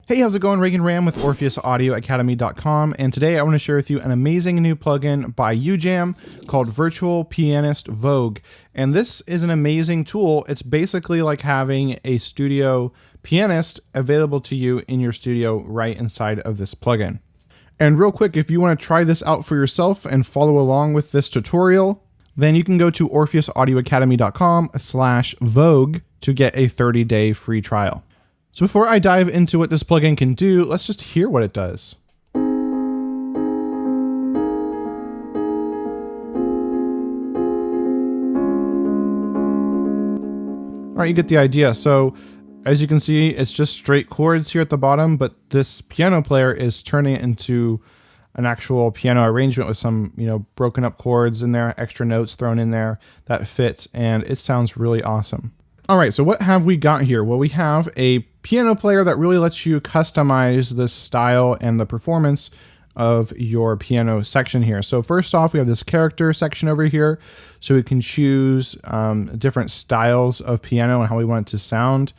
Hey, how's it going? Reagan Ram with OrpheusAudioAcademy.com, and today I want to share with you an amazing new plugin by Ujam called Virtual Pianist Vogue. And this is an amazing tool. It's basically like having a studio pianist available to you in your studio right inside of this plugin. And real quick, if you want to try this out for yourself and follow along with this tutorial, then you can go to OrpheusAudioAcademy.com/Vogue to get a 30-day free trial. So before I dive into what this plugin can do, let's just hear what it does. All right, you get the idea. So as you can see, it's just straight chords here at the bottom, but this piano player is turning it into an actual piano arrangement with some, broken up chords in there, extra notes thrown in there that fit, and it sounds really awesome. All right, so what have we got here? Well, we have a piano player that really lets you customize the style and the performance of your piano section here. So first off, we have this character section over here. So we can choose different styles of piano and how we want it to sound,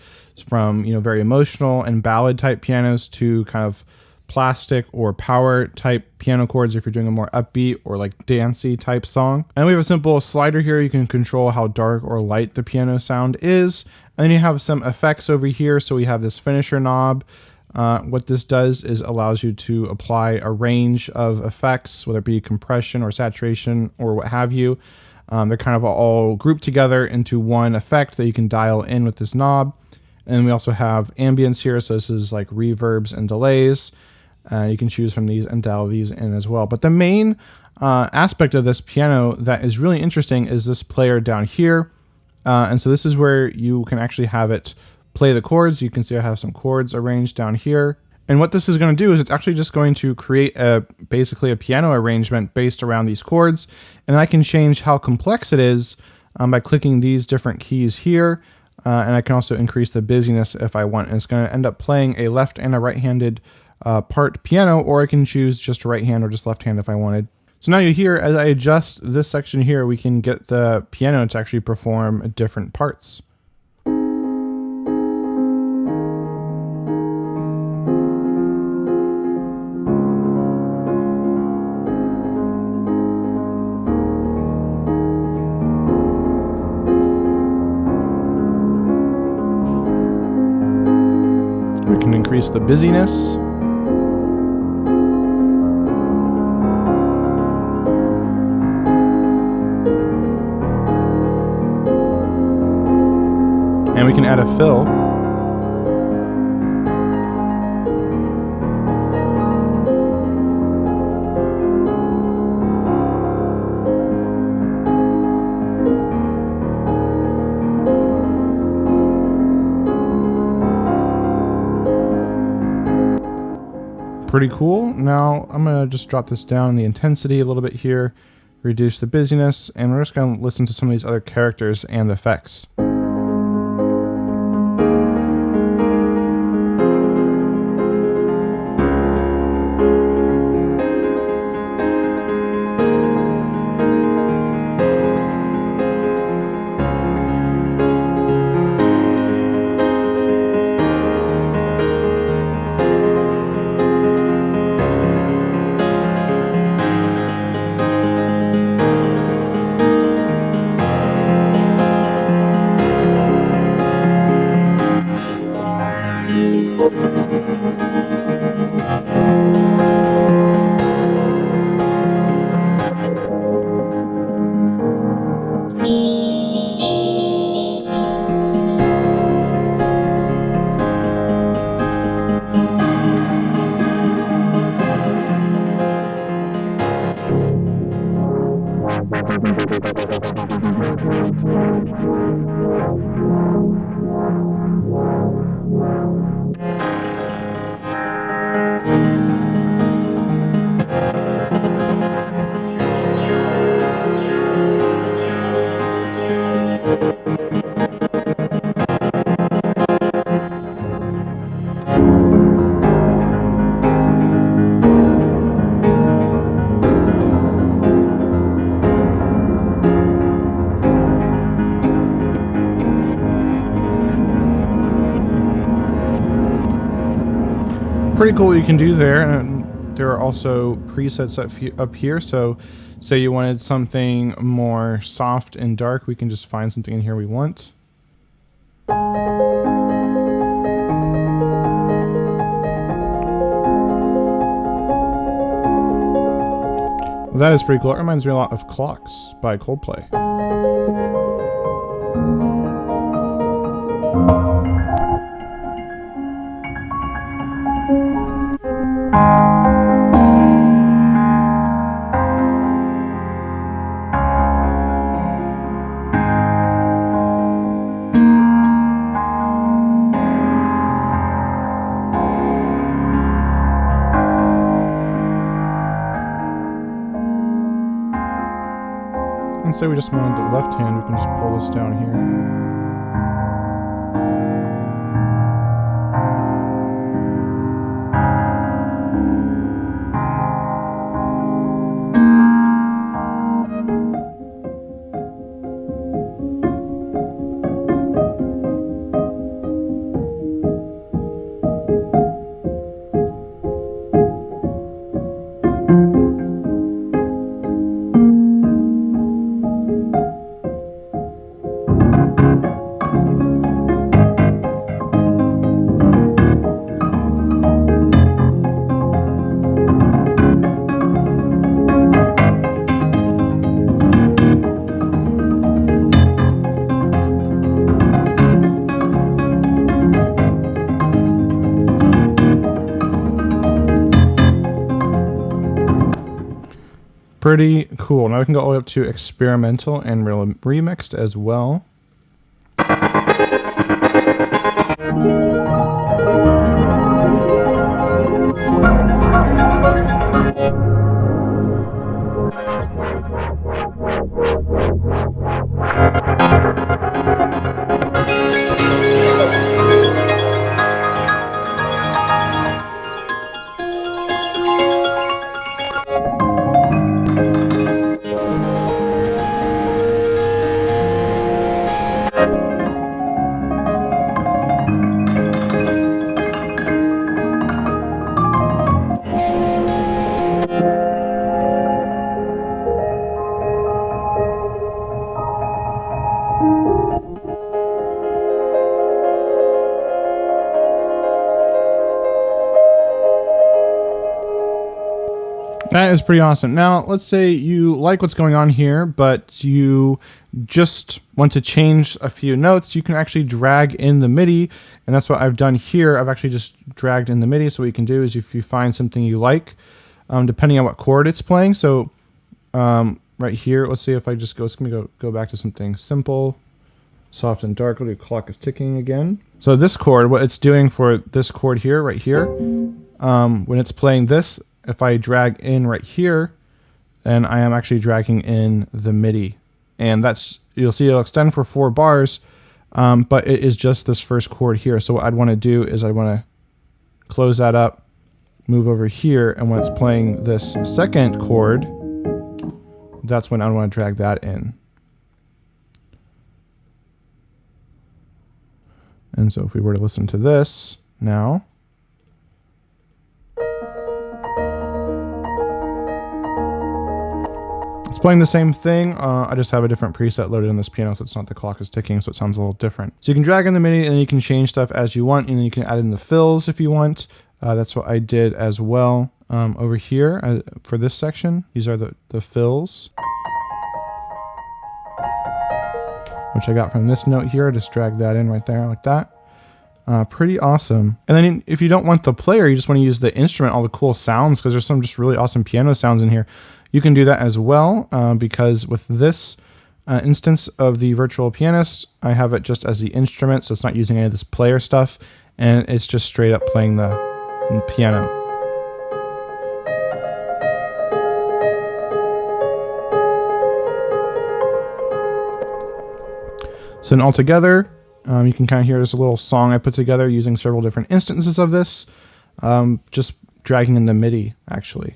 from very emotional and ballad type pianos to kind of plastic or power type piano chords if you're doing a more upbeat or like dancey type song. And we have a simple slider here. You can control how dark or light the piano sound is. And then you have some effects over here. So we have this finisher knob. What this does is allows you to apply a range of effects, whether it be compression or saturation or what have you. They're kind of all grouped together into one effect that you can dial in with this knob. And we also have ambience here. So this is like reverbs and delays. You can choose from these and dial these in as well. But the main aspect of this piano that is really interesting is this player down here. And so this is where you can actually have it play the chords. You can see I have some chords arranged down here. And what this is going to do is it's actually just going to create basically a piano arrangement based around these chords. And I can change how complex it is by clicking these different keys here. And I can also increase the busyness if I want. And it's going to end up playing a left and a right-handed part piano, or I can choose just right hand or just left hand if I wanted. So now you hear, as I adjust this section here, we can get the piano to actually perform different parts. We can increase the busyness. And we can add a fill. Pretty cool. Now I'm going to just drop this down in the intensity a little bit here, reduce the busyness, and we're just going to listen to some of these other characters and effects. pretty cool what you can do there. And there are also presets up here. So say you wanted something more soft and dark, we can just find something in here we want. Well, that is pretty cool. It reminds me a lot of Clocks by Coldplay. And say we just wanted the left hand, we can just pull this down here. Pretty cool. Now we can go all the way up to experimental and remixed as well. That is pretty awesome. Now, let's say you like what's going on here, but you just want to change a few notes. You can actually drag in the MIDI, and that's what I've done here. I've actually just dragged in the MIDI. So what you can do is if you find something you like, depending on what chord it's playing. So right here, let's see if I just go, it's gonna go back to something simple, soft and dark. We'll do Clock is Ticking again. So this chord, what it's doing for this chord here, right here, when it's playing this, if I drag in right here, and I am actually dragging in the MIDI, and that's, you'll see it'll extend for 4 bars, but it is just this first chord here. So what I'd want to do is I'd want to close that up, move over here, and when it's playing this second chord, that's when I want to drag that in. And so if we were to listen to this now, it's playing the same thing. I just have a different preset loaded in this piano, so it's not the Clock is Ticking, so it sounds a little different. So you can drag in the MIDI, and you can change stuff as you want, and then you can add in the fills if you want. That's what I did as well over here for this section. These are the fills, which I got from this note here. I just dragged that in right there like that. Pretty awesome. And then if you don't want the player, you just want to use the instrument, all the cool sounds, because there's some just really awesome piano sounds in here. You can do that as well, because with this instance of the virtual pianist, I have it just as the instrument, so it's not using any of this player stuff, and it's just straight up playing the piano. So then altogether, you can kind of hear this little song I put together using several different instances of this, just dragging in the MIDI, actually.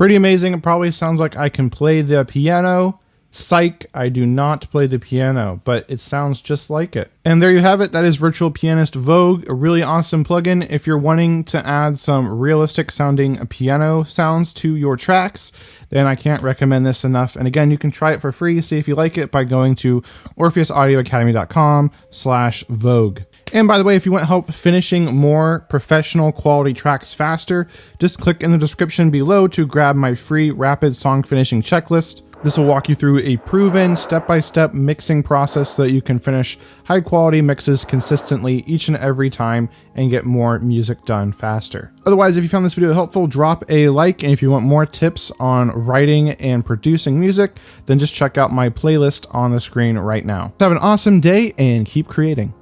Pretty amazing. It probably sounds like I can play the piano. Psych, I do not play the piano, but it sounds just like it. And there you have it. That is Virtual Pianist Vogue, a really awesome plugin. If you're wanting to add some realistic sounding piano sounds to your tracks, then I can't recommend this enough. And again, you can try it for free, see if you like it by going to orpheusaudioacademy.com/Vogue. And by the way, if you want help finishing more professional quality tracks faster, just click in the description below to grab my free rapid song finishing checklist. This will walk you through a proven step-by-step mixing process so that you can finish high-quality mixes consistently each and every time and get more music done faster. Otherwise, if you found this video helpful, drop a like, and if you want more tips on writing and producing music, then just check out my playlist on the screen right now. Have an awesome day and keep creating.